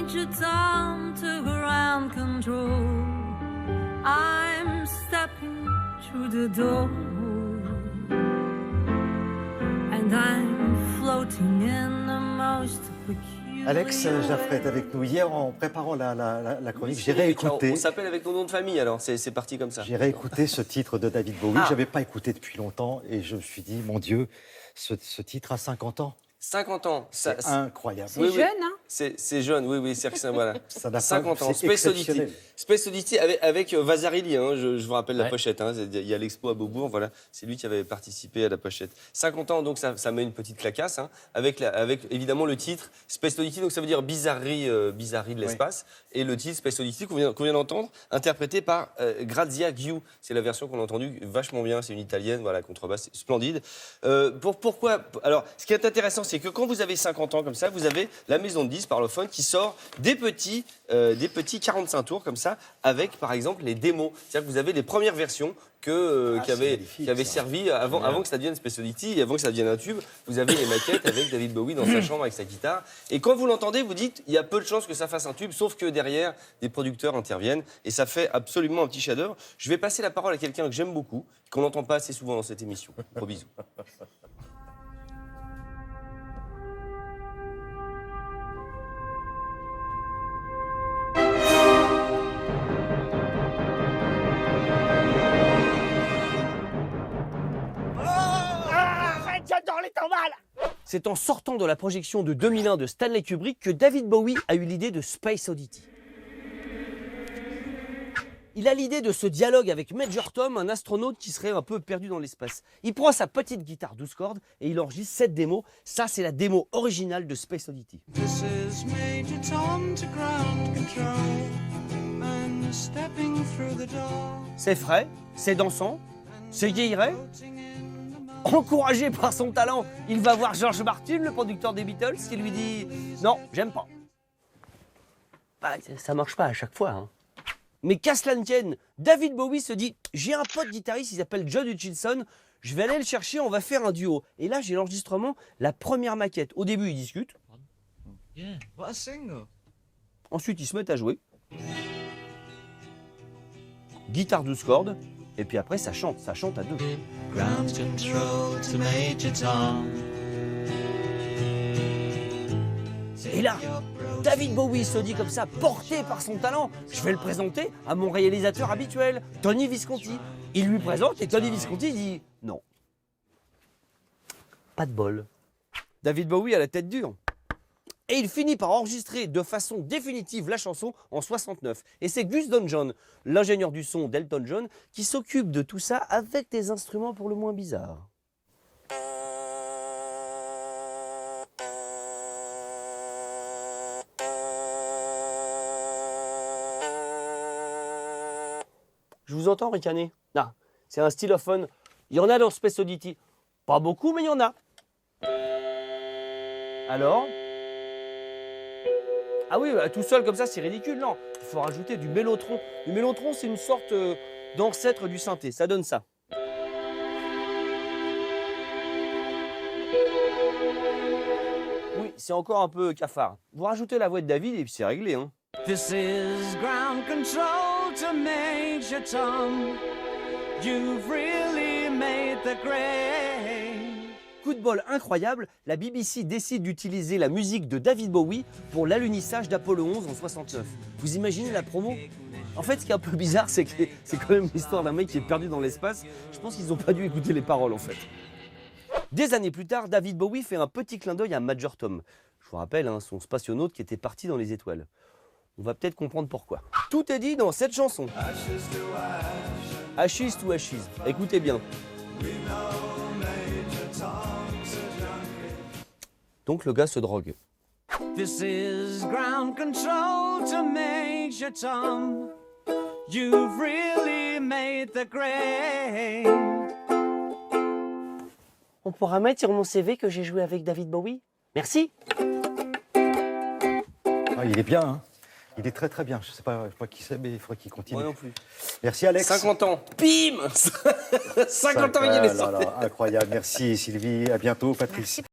Major Tom to ground control. I'm stepping through the door, and I'm floating in the most peculiar. Alex Jaffray est avec nous. Hier, en préparant la chronique, j'ai réécouté. On s'appelle avec nos noms de famille, alors c'est parti comme ça. J'ai réécouté ce titre de David Bowie. Je n'avais pas écouté depuis longtemps et je me suis dit, mon Dieu, ce titre a 50 ans. 50 ans. C'est incroyable. C'est jeune, hein? C'est jeune, oui, c'est ça, voilà. Ça n'a 50 ans. c'est Space Oddity. exceptionnel. Space Oddity avec Vasarely, hein, je vous rappelle la pochette. Hein, il y a l'expo à Beaubourg, voilà. C'est lui qui avait participé à la pochette. 50 ans, donc ça met une petite clacasse, hein, avec évidemment le titre Space Oddity, donc ça veut dire bizarrerie de l'espace. Et le titre Space Oddity qu'on vient d'entendre, interprété par Grazia Ghiu. C'est la version qu'on a entendue, vachement bien, c'est une italienne, voilà, contrebasse, splendide. Pourquoi? Alors, ce qui est intéressant, c'est que quand vous avez 50 ans comme ça, vous avez la maison de disques Parlophone qui sort des petits 45 tours comme ça, avec par exemple les démos. C'est-à-dire que vous avez les premières versions qui avaient servi avant que ça devienne Space Oddity et avant que ça devienne un tube. Vous avez les maquettes avec David Bowie dans sa chambre avec sa guitare. Et quand vous l'entendez, vous dites il y a peu de chances que ça fasse un tube, sauf que derrière, des producteurs interviennent et ça fait absolument un petit chef-d'œuvre. Je vais passer la parole à quelqu'un que j'aime beaucoup, qu'on n'entend pas assez souvent dans cette émission. Gros bisous. C'est en sortant de la projection de 2001 de Stanley Kubrick que David Bowie a eu l'idée de Space Oddity. Il a l'idée de ce dialogue avec Major Tom, un astronaute qui serait un peu perdu dans l'espace. Il prend sa petite guitare 12 cordes et il enregistre cette démo. Ça, c'est la démo originale de Space Oddity. This is Major Tom to ground control. I'm stepping through the door. C'est frais, c'est dansant, c'est guilleret. Encouragé par son talent, il va voir George Martin, le producteur des Beatles, qui lui dit « Non, j'aime pas ». Bah, ça marche pas à chaque fois. Hein. Mais qu'à cela ne tienne, David Bowie se dit « J'ai un pote guitariste, il s'appelle John Hutchinson, je vais aller le chercher, on va faire un duo ». Et là, j'ai l'enregistrement, la première maquette. Au début, ils discutent. What a singer. Ensuite, ils se mettent à jouer. Guitare 12 cordes. Et puis après, ça chante à deux. Ground control to Major Tom. Et là, David Bowie se dit comme ça, porté par son talent, je vais le présenter à mon réalisateur habituel, Tony Visconti. Il lui présente et Tony Visconti dit non. Pas de bol. David Bowie a la tête dure. Et il finit par enregistrer de façon définitive la chanson en 69. Et c'est Gus Don-John, l'ingénieur du son d'Elton John, qui s'occupe de tout ça avec des instruments pour le moins bizarres. Je vous entends ricaner. Ah, c'est un stylophone. Il y en a dans Space Oddity. Pas beaucoup, mais il y en a. Alors ? Ah oui, bah, tout seul comme ça, c'est ridicule. Non, il faut rajouter du mélotron. Le mélotron, c'est une sorte d'ancêtre du synthé. Ça donne ça. Oui, c'est encore un peu cafard. Vous rajoutez la voix de David et puis c'est réglé. Hein. This is ground control to Major Tom. You've really made the grade. Coup de bol incroyable, la BBC décide d'utiliser la musique de David Bowie pour l'alunissage d'Apollo 11 en 69. Vous imaginez la promo? En fait, ce qui est un peu bizarre, c'est que c'est quand même l'histoire d'un mec qui est perdu dans l'espace. Je pense qu'ils n'ont pas dû écouter les paroles, en fait. Des années plus tard, David Bowie fait un petit clin d'œil à Major Tom. Je vous rappelle, hein, son spationaute qui était parti dans les étoiles. On va peut-être comprendre pourquoi. Tout est dit dans cette chanson. Ashes to Ashes. Écoutez bien. Donc le gars se drogue. This is ground control to Major Tom. You've really made the grade. On pourra mettre sur mon CV que j'ai joué avec David Bowie? Merci. Ah, il est bien, hein. Il est très très bien. Je sais pas qui c'est, mais il faudrait qu'il continue. Moi non plus. Merci Alex. 50 ans. Bim 50 ans, il est sorti. Incroyable. Merci Sylvie. À bientôt, Patrice.